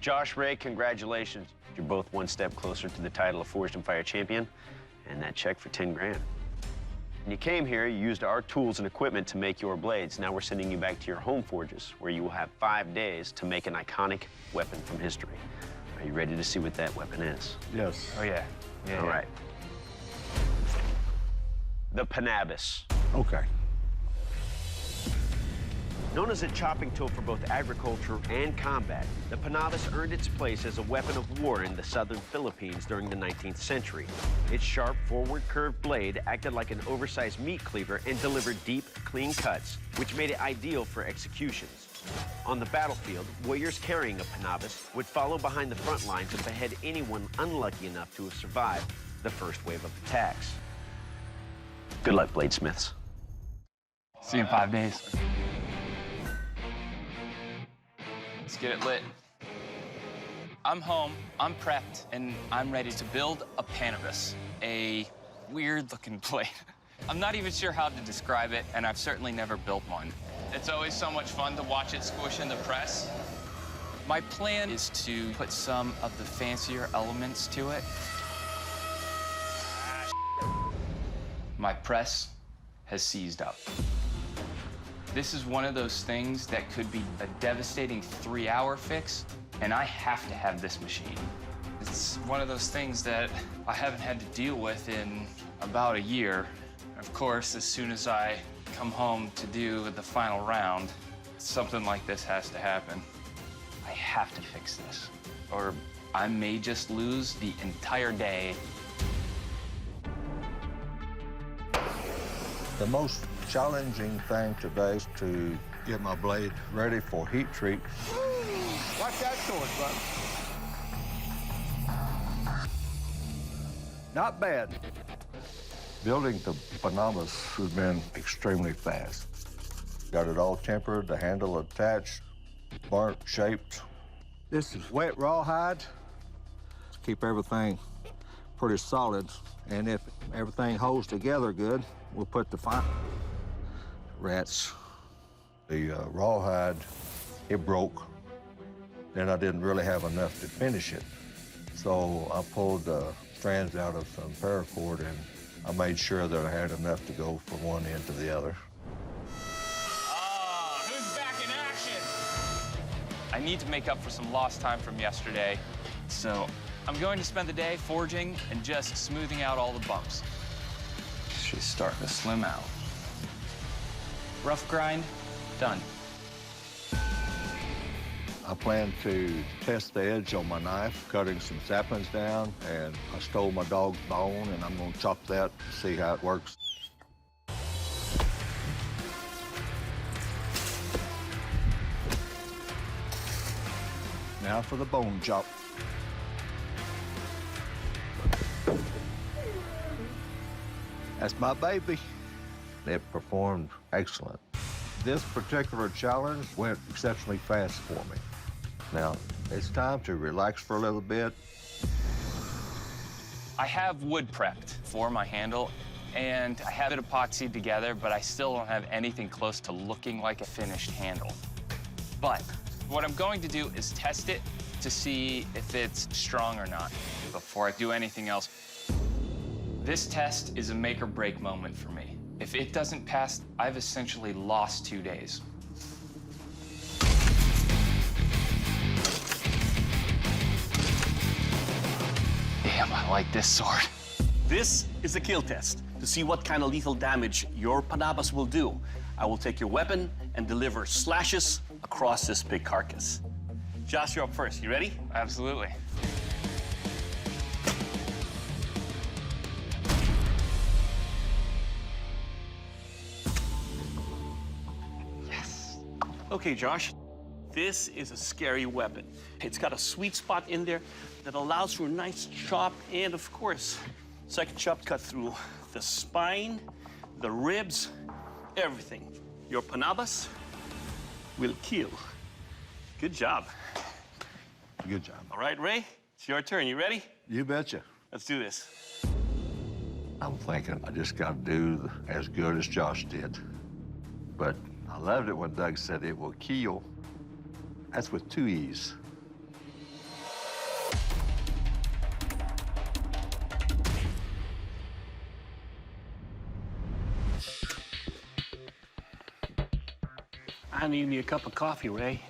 Josh, Ray, congratulations. You're both one step closer to the title of Forged and Fire Champion and that check for 10 grand. When you came here, you used our tools and equipment to make your blades. Now we're sending you back to your home forges, where you will have 5 days to make an iconic weapon from history. Are you ready to see what that weapon is? Yes. Oh, yeah. All right. The Panabas. Okay. Known as a chopping tool for both agriculture and combat, the Panabas earned its place as a weapon of war in the southern Philippines during the 19th century. Its sharp, forward-curved blade acted like an oversized meat cleaver and delivered deep, clean cuts, which made it ideal for executions. On the battlefield, warriors carrying a Panabas would follow behind the front line to behead anyone unlucky enough to have survived the first wave of attacks. Good luck, bladesmiths. See you in 5 days. Let's get it lit. I'm home, I'm prepped, and I'm ready to build a Panabas, a weird-looking blade. I'm not even sure how to describe it, and I've certainly never built one. It's always so much fun to watch it squish in the press. My plan is to put some of the fancier elements to it. My press has seized up. This is one of those things that could be a devastating 3-hour fix, and I have to have this machine. It's one of those things that I haven't had to deal with in about a year. Of course, as soon as I come home to do the final round, something like this has to happen. I have to fix this, or I may just lose the entire day. The most challenging thing today is to get my blade ready for heat treat. Watch that sword, bud. Not bad. Building the Panabas has been extremely fast. Got it all tempered, the handle attached, burnt, shaped. This is wet rawhide to keep everything pretty solid. And if everything holds together good, we'll put the rats. The rawhide, it broke. Then I didn't really have enough to finish it. So I pulled the strands out of some paracord and I made sure that I had enough to go from one end to the other. Ah, who's back in action? I need to make up for some lost time from yesterday. So I'm going to spend the day forging and just smoothing out all the bumps. She's starting to slim out. Rough grind, done. I plan to test the edge on my knife, cutting some saplings down, and I stole my dog's bone, and I'm gonna chop that to see how it works. Now for the bone chop. That's my baby. It performed excellent. This particular challenge went exceptionally fast for me. Now, it's time to relax for a little bit. I have wood prepped for my handle, and I have it epoxied together, but I still don't have anything close to looking like a finished handle. But what I'm going to do is test it to see if it's strong or not before I do anything else. This test is a make or break moment for me. If it doesn't pass, I've essentially lost 2 days. Damn, I like this sword. This is a kill test to see what kind of lethal damage your Panabas will do. I will take your weapon and deliver slashes across this big carcass. Josh, you're up first. You ready? Absolutely. Yes. Okay, Josh. This is a scary weapon. It's got a sweet spot in there that allows for a nice chop and, of course, second chop cut through the spine, the ribs, everything. Your Panabas will kill. Good job. Good job. All right, Ray, it's your turn. You ready? You betcha. Let's do this. I'm thinking I just got to do as good as Josh did. But I loved it when Doug said it will kill. That's with 2 E's. I need me a cup of coffee, Ray.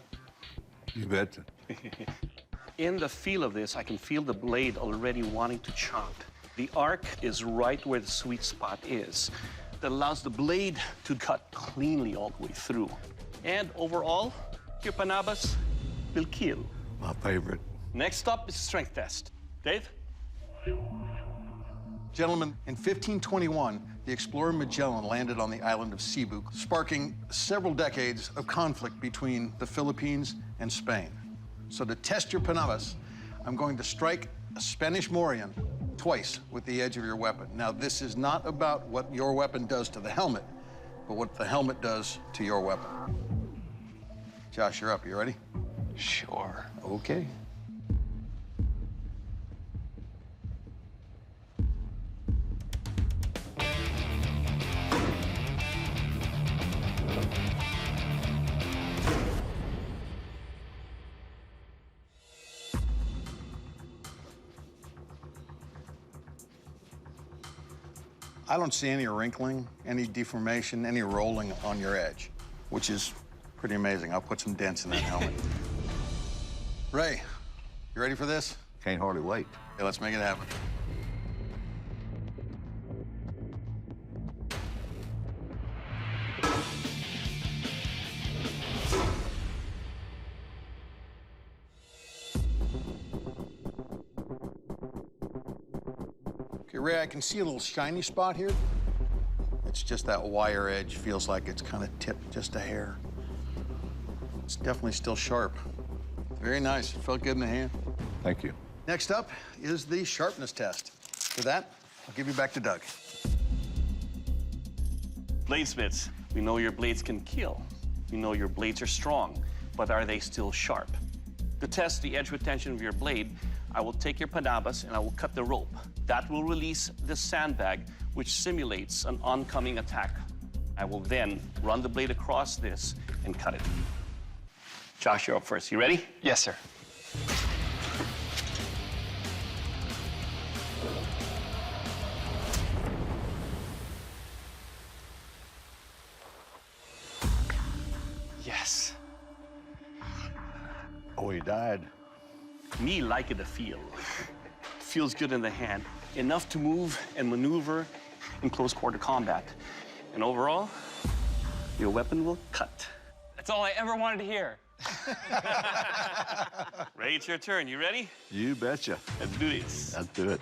You betcha. In the feel of this, I can feel the blade already wanting to chop. The arc is right where the sweet spot is. That allows the blade to cut cleanly all the way through. And overall, your Panabas will kill. My favorite. Next up is strength test. Dave? Gentlemen, in 1521, the explorer Magellan landed on the island of Cebu, sparking several decades of conflict between the Philippines and Spain. So to test your Panabas, I'm going to strike a Spanish morion twice with the edge of your weapon. Now, this is not about what your weapon does to the helmet, but what the helmet does to your weapon. Josh, you're up. You ready? Sure. Okay. I don't see any wrinkling, any deformation, any rolling on your edge, which is pretty amazing. I'll put some dents in that helmet. Ray, you ready for this? Can't hardly wait. Okay, let's make it happen. Okay, Ray, I can see a little shiny spot here. It's just that wire edge feels like it's kind of tipped just a hair. It's definitely still sharp. Very nice. It felt good in the hand. Thank you. Next up is the sharpness test. For that, I'll give you back to Doug. Bladesmiths, we know your blades can kill. We know your blades are strong, but are they still sharp? To test the edge retention of your blade, I will take your Panabas and I will cut the rope. That will release the sandbag, which simulates an oncoming attack. I will then run the blade across this and cut it. Josh, you're up first. You ready? Yes, sir. Yes. Oh, he died. Me like it to feel. Feels good in the hand. Enough to move and maneuver in close quarter combat. And overall, your weapon will cut. That's all I ever wanted to hear. Ray, it's your turn. You ready? You betcha. Let's do this. Let's do it.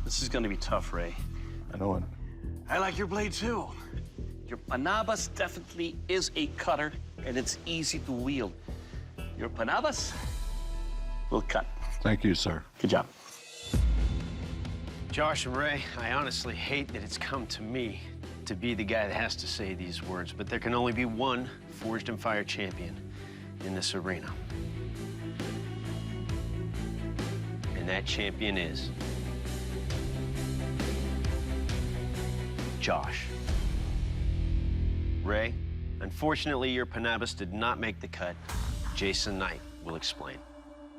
This is gonna be tough, Ray. I know it. I like your blade too. Your Panabas definitely is a cutter, and it's easy to wield. Your Panabas will cut. Thank you, sir. Good job. Josh and Ray, I honestly hate that it's come to me to be the guy that has to say these words, but there can only be one Forged in Fire champion in this arena. And that champion is Josh. Ray, unfortunately, your Panabas did not make the cut. Jason Knight will explain.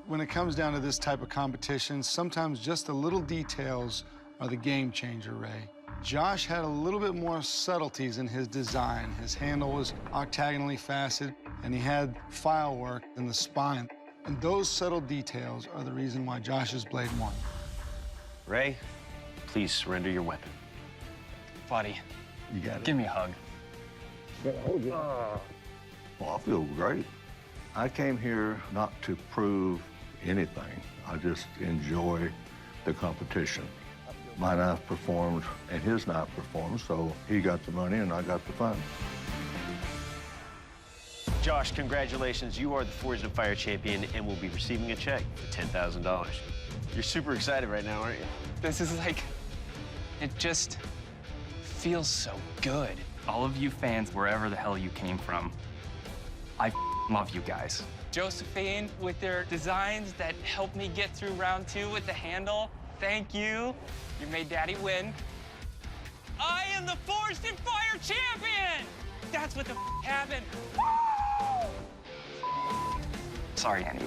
When it comes down to this type of competition, sometimes just the little details are the game changer, Ray. Josh had a little bit more subtleties in his design. His handle was octagonally faceted, and he had file work in the spine. And those subtle details are the reason why Josh's blade won. Ray, please surrender your weapon. Buddy, You got it. give me a hug. Well, I feel great. I came here not to prove anything. I just enjoy the competition. My knife performed and his knife performed, so he got the money and I got the fun. Josh, congratulations. You are the Forged in Fire champion and will be receiving a check for $10,000. You're super excited right now, aren't you? This is like, it just feels so good. All of you fans, wherever the hell you came from, I love you guys. Josephine, with their designs that helped me get through round 2 with the handle, thank you. You made Daddy win. I am the Forged in Fire champion! That's what the happened. Sorry, Annie.